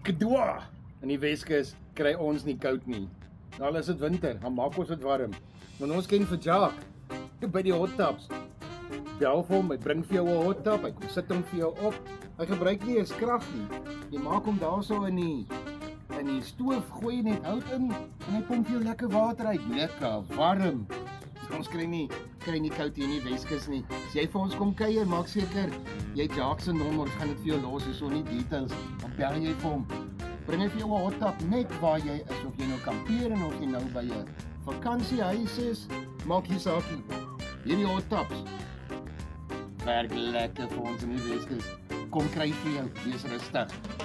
Kedwa. In die Weskus kry ons nie koud nie. Nou al is dit winter, dan maak ons dit warm. Want ons ken vir Jacques by die hot tubs. Bel vir hom, hy bring vir jou 'n hot tub, hy kom sit hom vir jou op. Hy gebruik nie eens krag nie. Jy maak hom daarso in die stoof, gooi net hout in en hy pomp jou lekker water uit. Lekker warm. Ons kry nie koud hier in die Weskus nie. As jy vir ons kom kuier, maak seker jy Jacques se nommer, ons gaan dit vir jou los, hierso nie details. Dan bel jy vir hom. Bring hy vir jou 'n hot tub net waar jy is, of jy nou kampeer en of jy nou by 'n vakansiehuis is, maak nie saak nie. Hierdie hot tubs werk lekker vir ons in die Weskus. Kom kry vir jou, wees rustig.